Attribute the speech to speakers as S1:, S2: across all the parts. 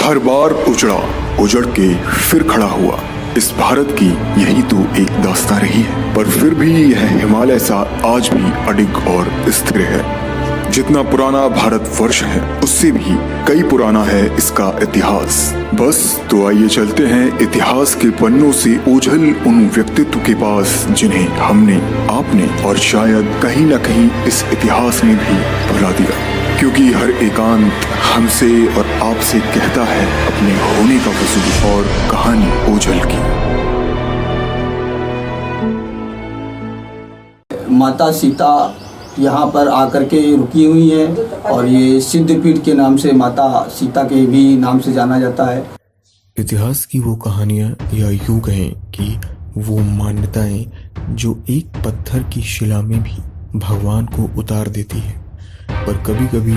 S1: हर बार उजड़ के फिर खड़ा हुआ। इस भारत की यही तो एक दास्तां रही है, पर फिर भी यह हिमालय सा आज भी अडिग और स्थिर है। जितना पुराना भारतवर्ष है उससे भी कई पुराना है इसका इतिहास। बस तो आइए चलते हैं इतिहास के पन्नों से ओझल उन व्यक्तित्व के पास जिन्हें हमने, आपने और शायद कहीं न कहीं इस इतिहास ने भी भुला दिया, क्योंकि हर एकांत हमसे और आपसे कहता है अपने होने का वजूद और कहानी ओझल की।
S2: माता सीता यहाँ पर आकर के रुकी हुई है और ये सिद्धपीठ के नाम से माता सीता के भी नाम से जाना जाता है।
S3: इतिहास की वो कहानियाँ, या यूं कहें कि वो मान्यताएं जो एक पत्थर की शिला में भी भगवान को उतार देती है, पर कभी कभी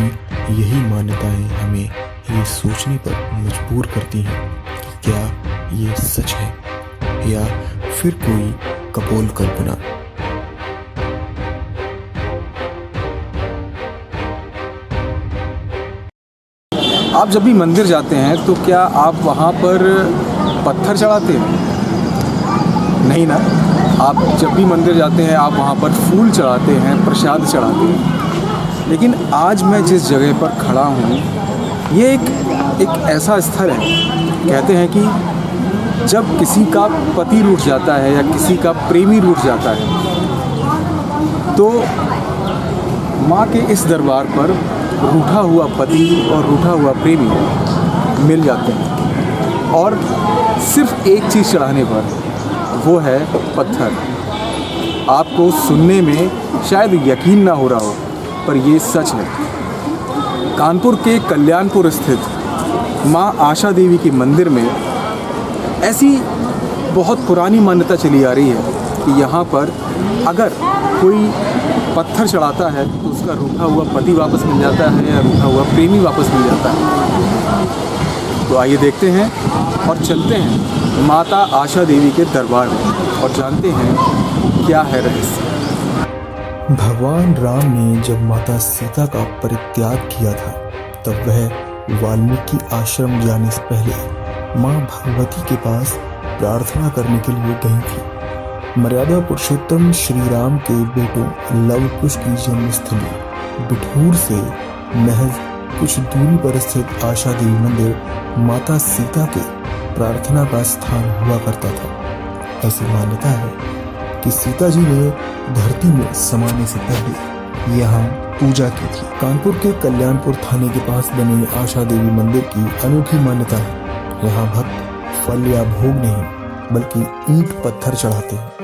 S3: यही मान्यताएं हमें ये सोचने पर मजबूर करती हैं कि क्या ये सच है या फिर कोई कपोल कल्पना।
S4: आप जब भी मंदिर जाते हैं तो क्या आप वहाँ पर पत्थर चढ़ाते हैं? नहीं ना। आप जब भी मंदिर जाते हैं आप वहाँ पर फूल चढ़ाते हैं, प्रसाद चढ़ाते हैं। लेकिन आज मैं जिस जगह पर खड़ा हूँ ये एक ऐसा स्थल है, कहते हैं कि जब किसी का पति रूठ जाता है या किसी का प्रेमी रूठ जाता है तो माँ के इस दरबार पर रूठा हुआ पति और रूठा हुआ प्रेमी मिल जाते हैं, और सिर्फ एक चीज़ चढ़ाने पर, वो है पत्थर। आपको सुनने में शायद यकीन ना हो रहा हो, पर ये सच है। कानपुर के कल्याणपुर स्थित माँ आशा देवी के मंदिर में ऐसी बहुत पुरानी मान्यता चली आ रही है कि यहाँ पर अगर कोई पत्थर चढ़ाता है तो उसका रूठा हुआ पति वापस मिल जाता है या रूठा हुआ प्रेमी वापस मिल जाता है। तो आइए देखते हैं और चलते हैं माता आशा देवी के दरबार में और जानते हैं क्या है रहस्य।
S3: भगवान राम ने जब माता सीता का परित्याग किया था तब वह वाल्मीकि आश्रम जाने से पहले माँ भगवती के पास प्रार्थना करने के लिए गई थी। मर्यादा पुरुषोत्तम श्री राम के बेटों लव कुश की जन्मस्थली बिठूर से महज कुछ दूरी पर स्थित आशा देवी मंदिर माता सीता के प्रार्थना का स्थान हुआ करता था। ऐसी मान्यता है कि सीता जी ने धरती में समाने से पहले यहाँ पूजा की थी। कानपुर के कल्याणपुर थाने के पास बने आशा देवी मंदिर की अनूठी मान्यता है। यहाँ भक्त फल या भोग नहीं बल्कि ईंट पत्थर चढ़ाते हैं।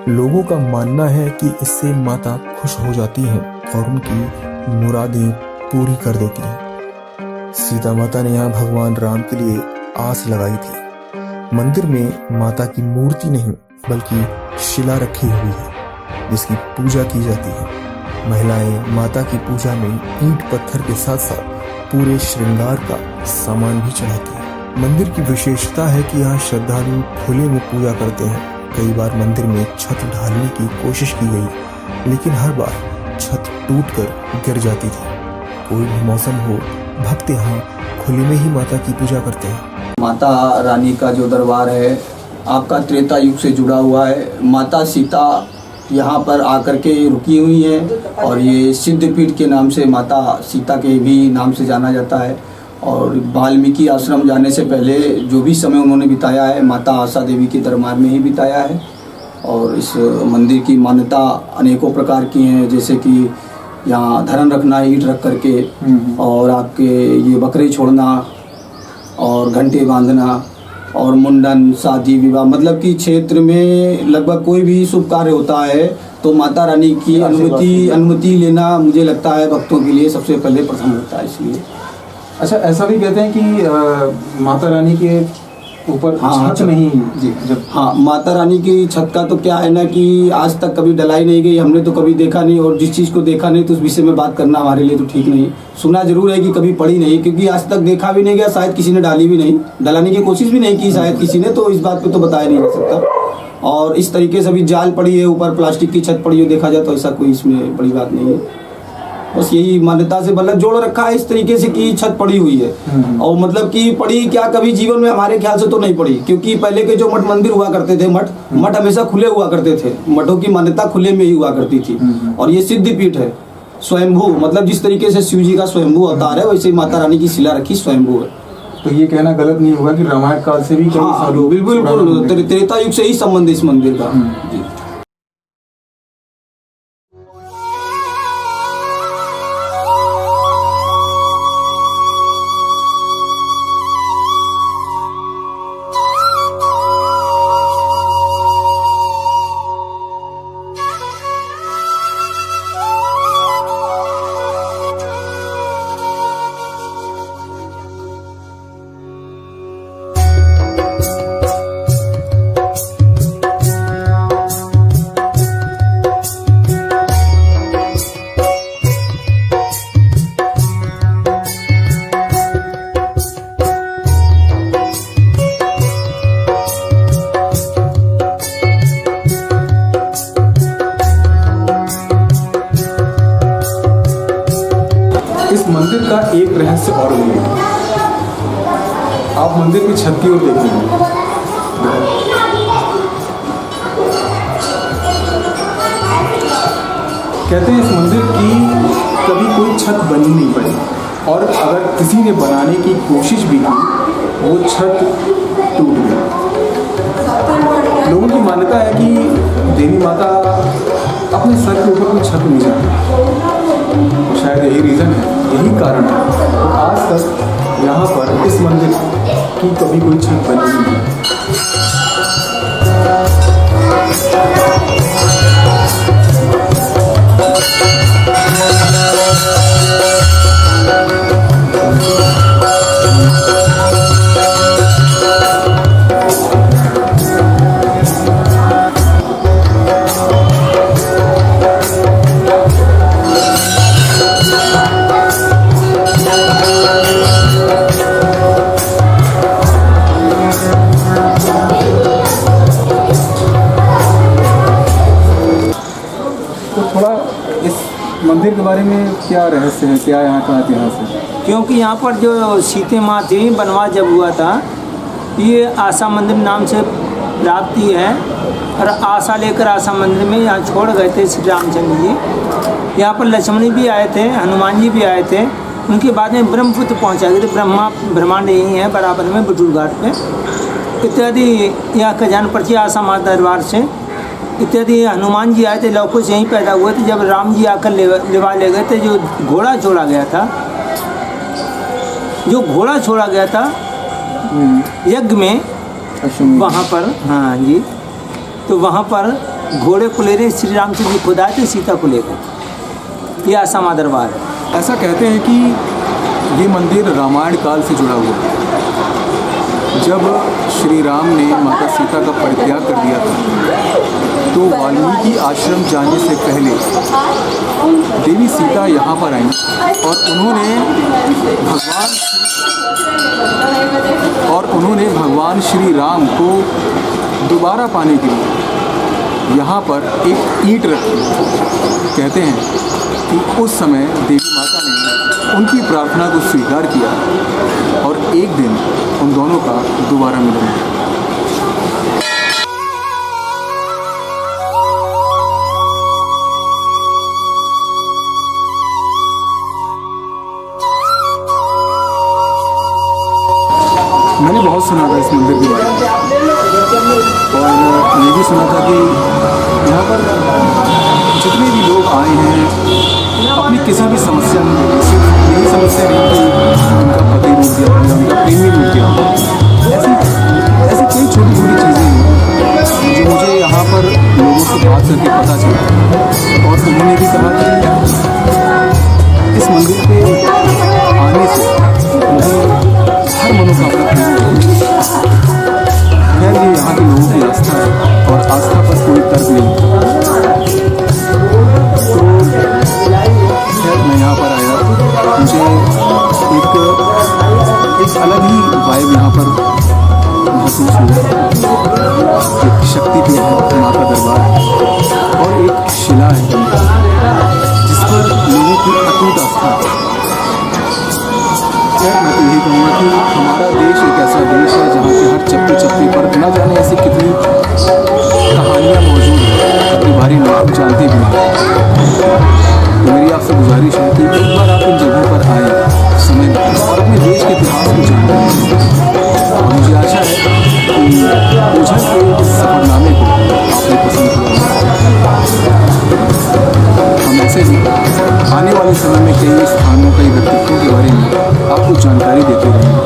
S3: लोगों का मानना है कि इससे माता खुश हो जाती हैं और उनकी मुरादें पूरी कर देती हैं। सीता माता ने यहाँ भगवान राम के लिए आस लगाई थी। मंदिर में माता की मूर्ति नहीं बल्कि शिला रखी हुई है जिसकी पूजा की जाती है। महिलाएं माता की पूजा में ईंट पत्थर के साथ साथ पूरे श्रृंगार का सामान भी चढ़ाती हैं। मंदिर की विशेषता है कि यहाँ श्रद्धालु खुले में पूजा करते हैं। कई बार मंदिर में छत ढालने की कोशिश की गई, लेकिन हर बार छत टूटकर गिर जाती थी। कोई भी मौसम हो, भक्त यहाँ खुले में ही माता की पूजा करते हैं।
S2: माता रानी का जो दरबार है आपका त्रेता युग से जुड़ा हुआ है। माता सीता यहाँ पर आकर के रुकी हुई है और ये सिद्धपीठ के नाम से माता सीता के भी नाम से जाना जाता है। और वाल्मीकि आश्रम जाने से पहले जो भी समय उन्होंने बिताया है माता आशा देवी के दरबार में ही बिताया है। और इस मंदिर की मान्यता अनेकों प्रकार की हैं, जैसे कि यहाँ धरन रखना ईंट रख करके, और आपके ये बकरे छोड़ना और घंटे बांधना और मुंडन, शादी विवाह, मतलब कि क्षेत्र में लगभग कोई भी शुभ कार्य होता है तो माता रानी की अनुमति लेना मुझे लगता है भक्तों के लिए सबसे पहले प्रथम होता है। इसलिए
S4: अच्छा, ऐसा भी कहते हैं कि माता रानी के ऊपर छत नहीं जी, जब
S2: माता रानी की छत का तो क्या है ना कि आज तक कभी डलाई नहीं गई, हमने तो कभी देखा नहीं, और जिस चीज़ को देखा नहीं तो उस विषय में बात करना हमारे लिए तो ठीक नहीं। सुना जरूर है कि कभी पड़ी नहीं, क्योंकि आज तक देखा भी नहीं गया, शायद किसी ने डाली भी नहीं, डलाने की कोशिश भी नहीं की शायद किसी ने, तो इस बात पे तो बताया नहीं जा सकता। और इस तरीके से अभी जाल पड़ी है, ऊपर प्लास्टिक की छत पड़ी है, देखा जाए तो ऐसा कोई इसमें बड़ी बात नहीं है। बस यही मान्यता से मतलब जोड़ रखा है इस तरीके से कि छत पड़ी हुई है। और मतलब कि पड़ी क्या, कभी जीवन में हमारे ख्याल से तो नहीं पड़ी, क्योंकि पहले के जो मठ मंदिर हुआ करते थे, मठ हमेशा खुले हुआ करते थे, मठों की मान्यता खुले में ही हुआ करती थी। और ये सिद्ध पीठ है, स्वयंभू, मतलब जिस तरीके से शिव जी का स्वयंभू अवतार है वैसे ही माता रानी की शिला रखी स्वयंभू है।
S4: तो ये कहना गलत नहीं होगा कि रामायण काल से भी कई सालों
S2: बिल्कुल त्रेता युग से ही संबंध है इस मंदिर का। जी।
S4: इस मंदिर का एक रहस्य और भी है। आप मंदिर की छत की ओर देखेंगे, कहते हैं इस मंदिर की कभी कोई छत बनी नहीं पड़ी, और अगर किसी ने बनाने की कोशिश भी की वो छत टूट गई। लोगों की मान्यता है कि देवी माता अपने सर के ऊपर कोई छत नहीं जाती, शायद यही रीज़न है, यही कारण है। तो आज तक यहाँ पर इस मंदिर की कभी कोई छत बनी नहीं है। मंदिर के बारे में क्या रहस्य है, क्या यहाँ का इतिहास है?
S5: क्योंकि यहाँ पर जो सीते माँ थी, वनवास जब हुआ था, ये आशा मंदिर नाम से प्राप्ति है, और आशा लेकर आशा मंदिर में यहाँ छोड़ गए थे श्री रामचंद्र जी। यहाँ पर लक्ष्मण भी आए थे, हनुमान जी भी आए थे, उनके बाद में ब्रह्मपुत्र पहुँचा गए थे। ब्रह्मांड यही है बराबर में बुजुर्ग घाट पे इत्यादि। यहाँ का जान पर्ची आशा माँ दरबार से इत्यादि। हनुमान जी आए थे, लवकुश यहीं पैदा हुए थे। जब राम जी आकर लेवा ले गए थे, जो घोड़ा छोड़ा गया था, यज्ञ में, वहाँ पर, हाँ जी, तो वहाँ पर घोड़े को ले रहे श्री रामचंद्र जी खुद आए थे सीता को लेकर। ये आशा माँ दरबार है।
S4: ऐसा कहते हैं कि ये मंदिर रामायण काल से जुड़ा हुआ है। जब श्री राम ने माता सीता का परित्याग कर दिया था, तो वाल्मीकि आश्रम जाने से पहले देवी सीता यहाँ पर आई और उन्होंने भगवान श्री राम को दोबारा पाने के लिए यहाँ पर एक ईंट रखी। कहते हैं कि उस समय देवी माता ने उनकी प्रार्थना को स्वीकार किया और एक दिन उन दोनों का दोबारा मिलन हुआ। मैंने बहुत सुना था इस मंदिर के बारे में, और ये भी सुना था कि यहाँ पर जितने भी लोग आए हैं अपनी किसी भी समस्या में, सिर्फ यही समस्या नहीं कि उनका पति रूठ गया या उनका प्रेमी रूठ गया, ऐसी कई छोटी छोटी चीज़ें हैं जो मुझे यहाँ पर लोगों से बात करके पता चला। और उन्होंने भी कहा कि इस मंदिर पे आने से मुझे हर मनोकामना पूरी होती है। खैर, ये यहाँ के लोगों की आस्था है और आस्था पर कोई तर्क नहीं। तो खैर मैं यहाँ पर आया, मुझे एक अलग ही वाइब यहाँ पर महसूस हुआ। एक शक्ति भी है, माँ का दरबार है और एक शिला है जिस पर लोगों की अटूट आस्था है। खैर मैं तो यही कहूँगा कि हमारा देश एक ऐसा देश है जहाँ के हर चप्पे चप्पे पर न जाने ऐसी कितनी कहानियाँ मौजूद हैं, अपनी बारी में आप जानते भी नहीं। तो मेरी आपसे गुजारिश है कि एक बार आप इन जगहों पर आए, समय निकालें और अपने देश के इतिहास को जानें। और मुझे आशा है कि ओझर के इस सफ़रनामे को आपने पसंद किया। हम ऐसे ही आने वाले समय में कई स्थानों, कई व्यक्तित्वों के बारे में आपको जानकारी देते रहेंगे।